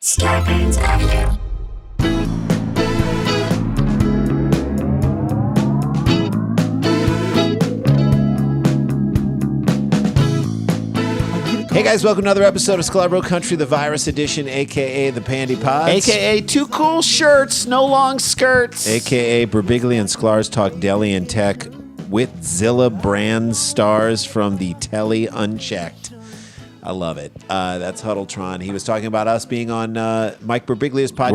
Scarpins Avenue. Hey guys, welcome to another episode of Sklar Country, the virus edition, a.k.a. the Pandy Pods. A.k.a. two cool shirts, no long skirts. A.k.a. Birbiglia and Sklar's Talk Deli and Tech with Zilla Brand stars from the Telly Unchecked. I love it. That's Huddletron. He was talking about us being on Mike Birbiglia's podcast.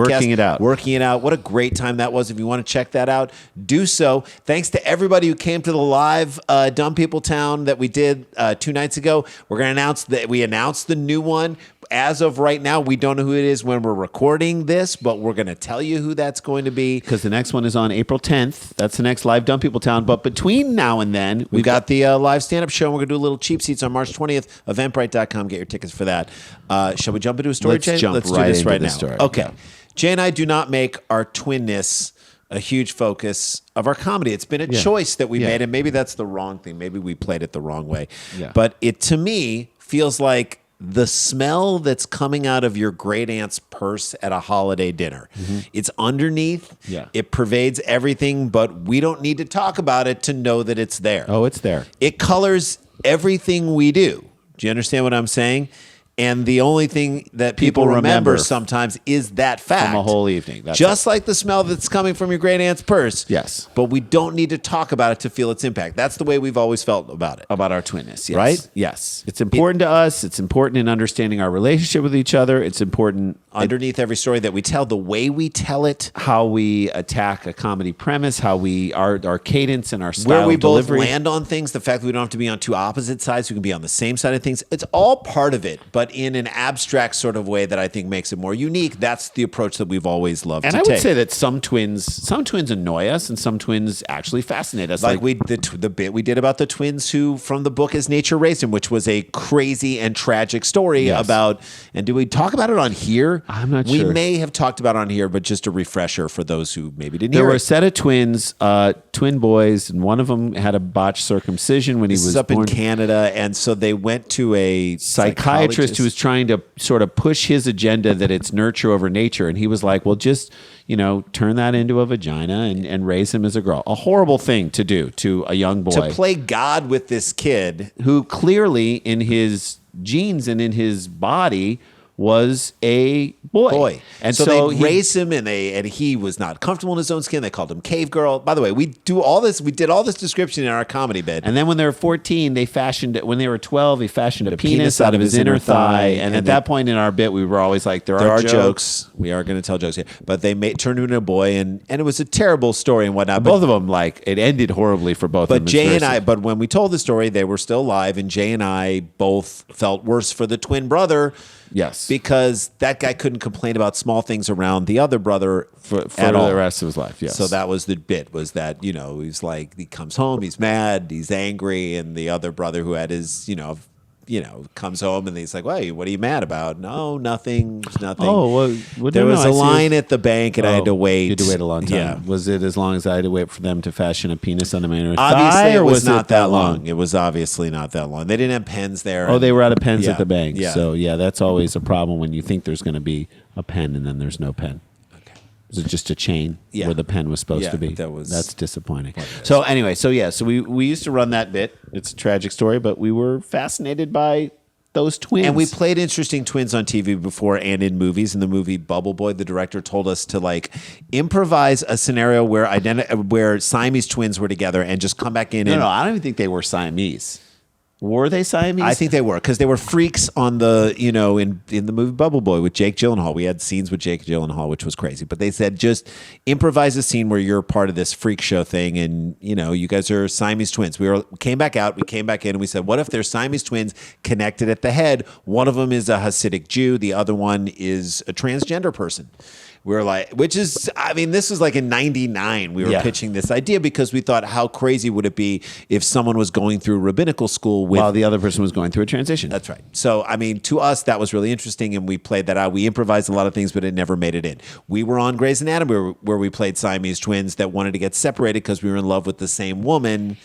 Working it out. What a great time that was. If you want to check that out, do so. Thanks to everybody who came to the live Dumb People Town that we did 2 nights ago. We're going to announce that we announced the new one. As of right now, we don't know who it is when we're recording this, but we're going to tell you who that's going to be. Because the next one is on April 10th. That's the next live Dumb People Town. But between now and then, we've got the live stand-up show. And we're going to do a little cheap seats on March 20th. Eventbrite.com. Get your tickets for that. Shall we jump into a story, Jay? Let's do this right now. Story. Okay. Yeah. Jay and I do not make our twinness a huge focus of our comedy. It's been a choice that we made, and maybe that's the wrong thing. Maybe we played it the wrong way. Yeah. But it, to me, feels like the smell that's coming out of your great aunt's purse at a holiday dinner. Mm-hmm. It's underneath. Yeah. It pervades everything, but we don't need to talk about it to know that it's there. Oh, it's there. It colors everything we do. Do you understand what I'm saying? And the only thing that people remember sometimes is that fact. From a whole evening. That's just like the smell that's coming from your great aunt's purse. Yes. But we don't need to talk about it to feel its impact. That's the way we've always felt about it. About our twinness, yes. Right? Yes. It's important to us. It's important in understanding our relationship with each other. It's important underneath every story that we tell, the way we tell it, how we attack a comedy premise, how we our cadence and our style where we both delivery. Land on things, the fact that we don't have to be on two opposite sides, we can be on the same side of things. It's all part of it, but in an abstract sort of way that I think makes it more unique. That's the approach that we've always loved to take. And I would say that some twins annoy us and some twins actually fascinate us. Like the bit we did about the twins who from the book As Nature Raised Him, which was a crazy and tragic story about, and did we talk about it on here? I'm not sure. We may have talked about it on here, but just a refresher for those who maybe didn't hear it. There were a set of twins, twin boys, and one of them had a botched circumcision when he was up born. In Canada, and so they went to a psychiatrist who was trying to sort of push his agenda that it's nurture over nature, and he was like, well, just turn that into a vagina and raise him as a girl. A horrible thing to do to a young boy. To play God with this kid who clearly in his genes and in his body was a boy. And so they raised him, and he was not comfortable in his own skin. They called him Cave Girl. By the way, we did all this description in our comedy bit. And then when they were 14, when they were 12, he fashioned a penis out of his inner thigh. And at that point in our bit, we were always like, there are jokes. We are going to tell jokes here. But they turned him into a boy, and it was a terrible story and whatnot. Both of them, it ended horribly for both of them. But when we told the story, they were still alive, and Jay and I both felt worse for the twin brother. Yes. Because that guy couldn't complain about small things around the other brother for the rest of his life. Yes. So that was the bit, was that, he's like, he comes home, he's mad, he's angry, and the other brother who had his, comes home and he's like, "Wait, what are you mad about?" "No, nothing. There's nothing." Oh, well, there was a line at the bank, and I had to wait. You had to wait a long time. Yeah. Was it as long as I had to wait for them to fashion a penis on the main thigh? Obviously, it was not that long. It was obviously not that long. They didn't have pens there. Oh, they were out of pens at the bank. Yeah. So, that's always a problem when you think there's going to be a pen and then there's no pen. Was it just a chain where the pen was supposed to be? That's disappointing. So anyway, so we used to run that bit. It's a tragic story, but we were fascinated by those twins. And we played interesting twins on TV before and in movies. In the movie Bubble Boy, the director told us to improvise a scenario where Siamese twins were together and just come back in. No, I don't even think they were Siamese. Were they Siamese? I think they were, because they were freaks on the, in the movie Bubble Boy with Jake Gyllenhaal. We had scenes with Jake Gyllenhaal, which was crazy. But they said, just improvise a scene where you're part of this freak show thing, and, you guys are Siamese twins. We came back in, and we said, what if they're Siamese twins connected at the head? One of them is a Hasidic Jew. The other one is a transgender person. We're like, this was in 99. We were pitching this idea because we thought, how crazy would it be if someone was going through rabbinical school while the other person was going through a transition? That's right. So, to us, that was really interesting, and we played that out. We improvised a lot of things, but it never made it in. We were on Grey's Anatomy where we played Siamese twins that wanted to get separated because we were in love with the same woman.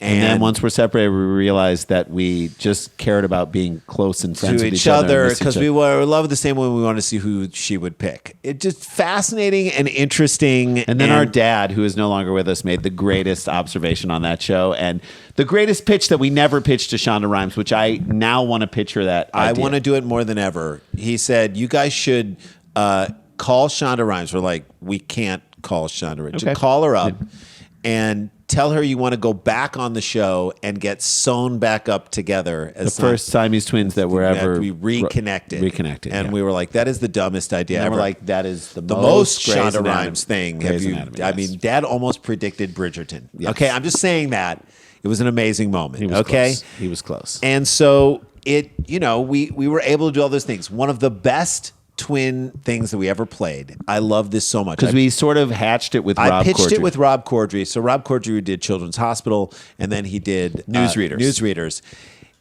And then once we're separated, we realized that we just cared about being close and friends to with each other because we were loved the same way. We wanted to see who she would pick. It just fascinating and interesting. And then our dad, who is no longer with us, made the greatest observation on that show and the greatest pitch that we never pitched to Shonda Rhimes, which I now want to pitch her that idea. I want to do it more than ever. He said, "You guys should call Shonda Rhimes." We're like, we can't call Shonda Rhimes. Okay. Call her up and tell her you want to go back on the show and get sewn back up together as the first Siamese twins that were ever we reconnected. And we were like, that is the dumbest idea and ever. We're like, that is the most Shonda Rhimes thing. I mean, Dad almost predicted Bridgerton. Yes. Okay, I'm just saying that. It was an amazing moment. He was close. And so we were able to do all those things. One of the best twin things that we ever played. I love this so much. Because we sort of hatched it with Rob Corddry. I pitched it with Rob Corddry. So Rob Corddry did Children's Hospital, and then he did Newsreaders.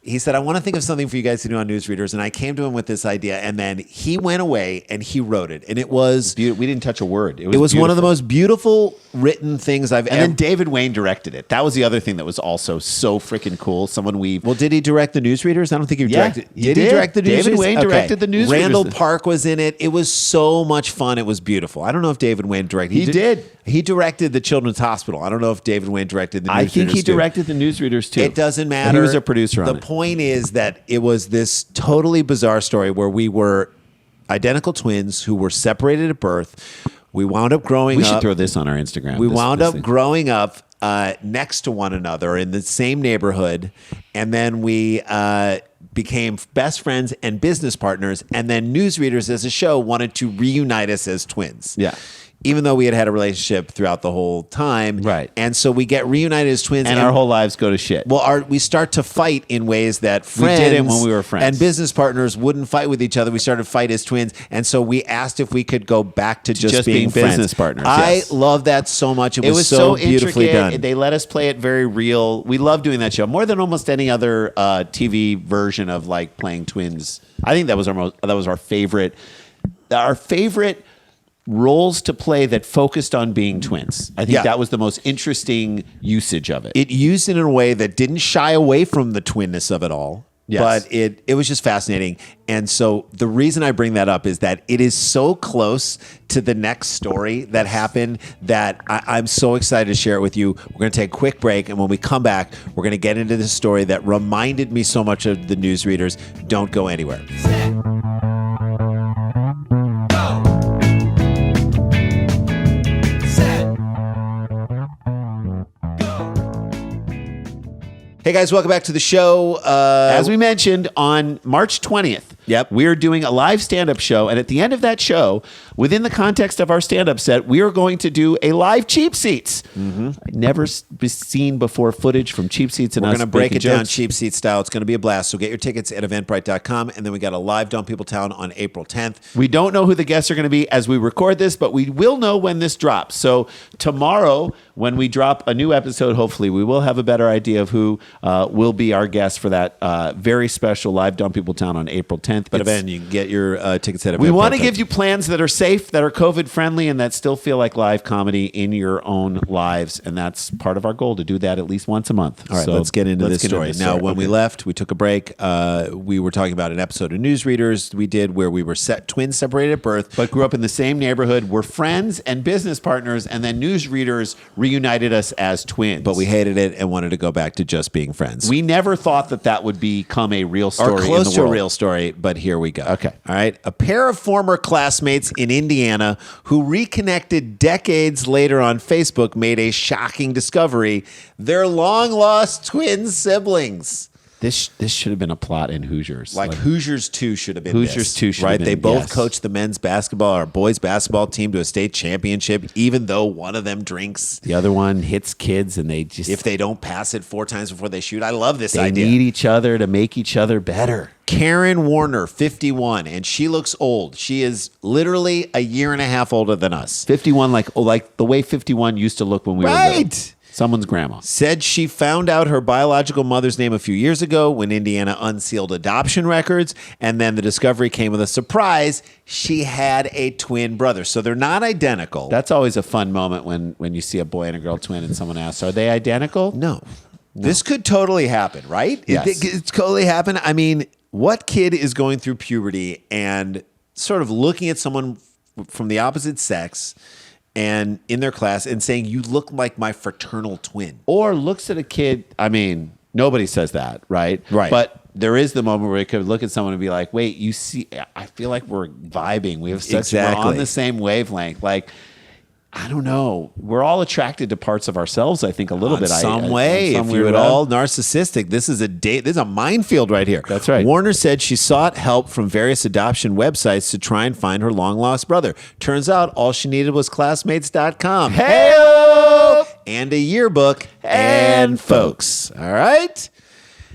He said, I want to think of something for you guys to do on Newsreaders. And I came to him with this idea, and then he went away and he wrote it. And it was... We didn't touch a word. It was one of the most beautiful written things I've ever... And then David Wayne directed it. That was the other thing that was also so freaking cool. Well, did he direct the Newsreaders? I don't think he directed... Did he direct the Newsreaders? David Wayne directed the Newsreaders. Randall Park was in it. It was so much fun. It was beautiful. I don't know if David Wayne directed... He did. He directed the Children's Hospital. I don't know if David Wayne directed the Newsreaders. I think he directed the Newsreaders too. It doesn't matter. And he was a producer on it. The point is that it was this totally bizarre story where we were identical twins who were separated at birth. We wound up growing up. We should throw this on our Instagram. We wound up growing up next to one another in the same neighborhood. And then we became best friends and business partners. And then Newsreaders as a show wanted to reunite us as twins. Yeah. Even though we had a relationship throughout the whole time. Right. And so we get reunited as twins. And our whole lives go to shit. Well, we start to fight in ways that friends... We did it when we were friends. And business partners wouldn't fight with each other. We started to fight as twins. And so we asked if we could go back to just being business partners. I love that so much. It was so beautifully intricate. done. They let us play it very real. We love doing that show. More than almost any other TV version of like playing twins. I think that was our favorite... Our favorite... roles to play that focused on being twins. I think that was the most interesting usage of it. It used it in a way that didn't shy away from the twinness of it all. Yes. But it was just fascinating. And so the reason I bring that up is that it is so close to the next story that happened that I'm so excited to share it with you. We're going to take a quick break. And when we come back, we're going to get into this story that reminded me so much of the Newsreaders. Don't go anywhere. Hey guys, welcome back to the show. As we mentioned, on March 20th, we're doing a live stand-up show. And at the end of that show, within the context of our stand-up set, we are going to do a live Cheap Seats. Mm-hmm. I've never seen before footage from Cheap Seats. And we're going to break it down Cheap Seat style. It's going to be a blast. So get your tickets at eventbrite.com. And then we got a live Dumb People Town on April 10th. We don't know who the guests are going to be as we record this, but we will know when this drops. So tomorrow, when we drop a new episode, hopefully, we will have a better idea of who will be our guest for that very special live Dumb People Town on April 10th. But Evan, you can get your tickets at Eventbrite. We want to give you plans that are safe, that are COVID friendly, and that still feel like live comedy in your own lives. And that's part of our goal, to do that at least once a month. All right, let's get into this story. Now, when we left, we took a break. We were talking about an episode of Newsreaders we did where we were twins separated at birth, but grew up in the same neighborhood, were friends and business partners, and then Newsreaders reunited us as twins. But we hated it and wanted to go back to just being friends. We never thought that would become a real story, or close to a real story, but here we go. Okay. All right. A pair of former classmates in Indiana who reconnected decades later on Facebook made a shocking discovery. They're long-lost twin siblings. This should have been a plot in Hoosiers. Like Hoosiers 2 should have been Hoosiers 2 should have been. They both coached the men's basketball or boys basketball team to a state championship, even though one of them drinks. The other one hits kids and they just... If they don't pass it 4 times before they shoot. I love this idea. They need each other to make each other better. Karen Warner, 51, and she looks old. She is literally a year and a half older than us. 51, like the way 51 used to look when we were little. Someone's grandma. Said she found out her biological mother's name a few years ago when Indiana unsealed adoption records, and then the discovery came with a surprise. She had a twin brother. So they're not identical. That's always a fun moment when you see a boy and a girl twin and someone asks, are they identical? No. This could totally happen, right? Yes. It's totally happen. I mean, what kid is going through puberty and sort of looking at someone from the opposite sex and in their class and saying, you look like my fraternal twin? Or looks at a kid, I mean, nobody says that, right? Right. But there is the moment where you could look at someone and be like, wait, you see, I feel like we're vibing. We have such, we're on the same wavelength. Like, I don't know. We're all attracted to parts of ourselves, I think, a little bit. Some way. If you're at all narcissistic, this is a minefield right here. That's right. Warner said she sought help from various adoption websites to try and find her long-lost brother. Turns out all she needed was classmates.com. Hey-o! And a yearbook and folks. All right?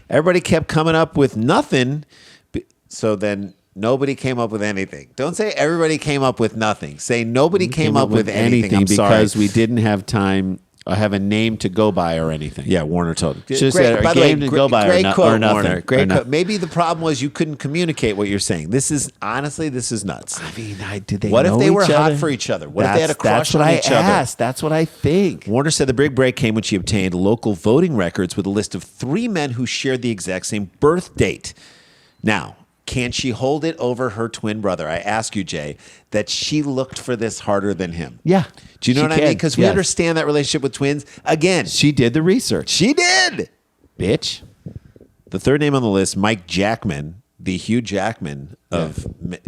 Everybody kept coming up with nothing. So then nobody came up with anything. Don't say everybody came up with nothing. Say nobody came up with anything. Because we didn't have time. I have a name to go by or anything. Yeah, Warner told me. Just said a game to go by great or, quote, or nothing. Warner. Great quote. Maybe the problem was you couldn't communicate what you're saying. This is nuts. I mean, did they? What know if they were each hot other? for each other? What if they had a crush on each other? That's what I think. Warner said the big break came when she obtained local voting records with a list of 3 men who shared the exact same birth date. Now, can she hold it over her twin brother? I ask you, Jay, that she looked for this harder than him. Yeah. Do you know what I mean? Because we understand that relationship with twins. Again, she did the research. She did. Bitch. The third name on the list, Mike Jackman, the Hugh Jackman of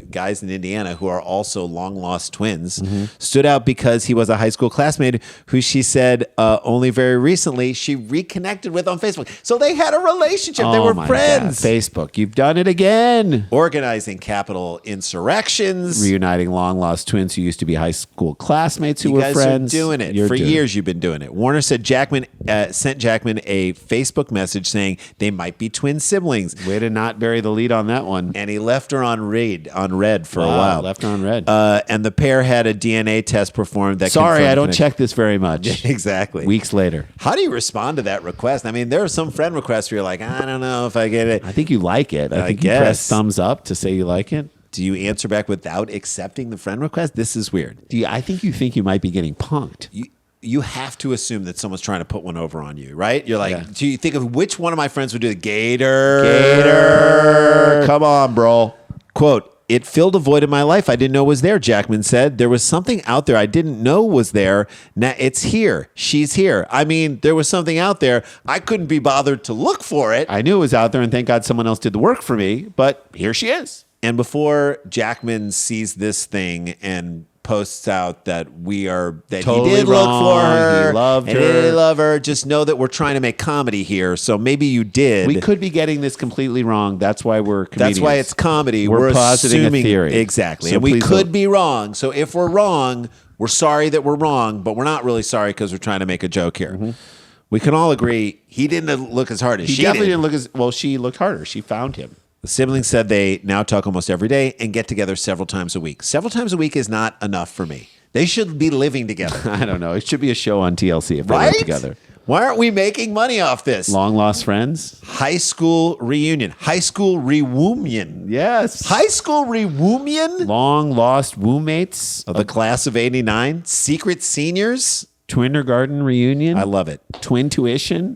guys in Indiana who are also long-lost twins, stood out because he was a high school classmate who she said only very recently she reconnected with on Facebook. So they had a relationship. They were friends. God. Facebook, you've done it again. Organizing capital insurrections. Reuniting long-lost twins who used to be high school classmates who were friends. You guys are doing it. For years you've been doing it. Warner said Jackman sent Jackman a Facebook message saying they might be twin siblings. Way to not bury the lead on that one. And he left her on red for a while. Left her on red. And the pair had a DNA test performed that Sorry, I don't check this very much. Exactly. Weeks later. How do you respond to that request? I mean, there are some friend requests where you're like, I don't know if I get it. I think you like it. I think you press thumbs up to say you like it. Do you answer back without accepting the friend request? This is weird. I think you might be getting punked. You have to assume that someone's trying to put one over on you, right? You're like, do you think of which one of my friends would do the Gator? Come on, bro. Quote, it filled a void in my life I didn't know was there, Jackman said. There was something out there I didn't know was there. Now it's here. She's here. I mean, there was something out there. I couldn't be bothered to look for it. I knew it was out there, and thank God someone else did the work for me, but here she is. And before Jackman sees this thing and posts out that he totally did look for her, he loved her, and he did love her. Just know that we're trying to make comedy here, so maybe you did. We could be getting this completely wrong. That's why we're comedians. That's why it's comedy. We're positing assuming, a theory, exactly, so and we could be wrong. So if we're wrong, we're sorry that we're wrong, but we're not really sorry because we're trying to make a joke here. We can all agree he didn't look as hard as she did. He definitely didn't look as well. She looked harder. She found him. The siblings said they now talk almost every day and get together several times a week. Several times a week is not enough for me. They should be living together. I don't know. It should be a show on TLC if they live together. Why aren't we making money off this? Long lost friends? High school reunion. High school reunion. Yes. High school reunion? Long lost roommates of the class of 89. Secret seniors. Twindergarten reunion. I love it. Twin tuition.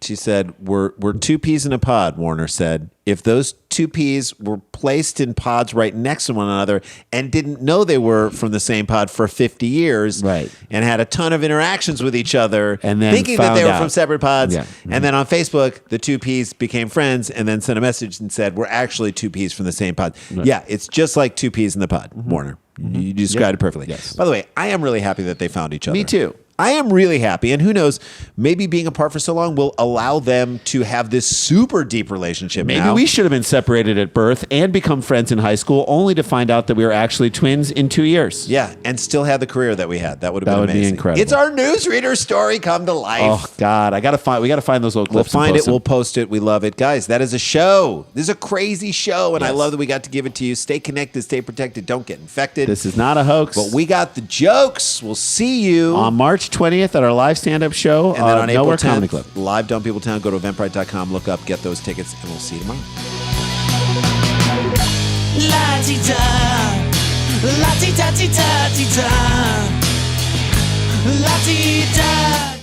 She said, we're 2 peas in a pod, Warner said. If those 2 peas were placed in pods right next to one another and didn't know they were from the same pod for 50 years and had a ton of interactions with each other and then thinking that they were from separate pods. Yeah. And then on Facebook, the 2 peas became friends and then sent a message and said, we're actually 2 peas from the same pod. Right. Yeah, it's just like 2 peas in the pod, Warner. You described it perfectly. Yes. By the way, I am really happy that they found each other. Me too. I am really happy. And who knows, maybe being apart for so long will allow them to have this super deep relationship. Maybe we should have been separated at birth and become friends in high school only to find out that we were actually twins in 2 years. Yeah, and still had the career that we had. That would have been amazing. Be incredible. It's our newsreader story come to life. Oh, God. We got to find those little clips. We'll find it. We'll post it. We love it. Guys, that is a show. This is a crazy show, and I love that we got to give it to you. Stay connected. Stay protected. Don't get infected. This is not a hoax. But we got the jokes. We'll see you on March 20th at our live stand-up show. And then on April 10th, Comedy Club. live Dumb People Town. Go to eventbrite.com, look up, get those tickets, and we'll see you tomorrow. La-ti-da, la-ti-da-ti-da-ti-da, la-ti-da.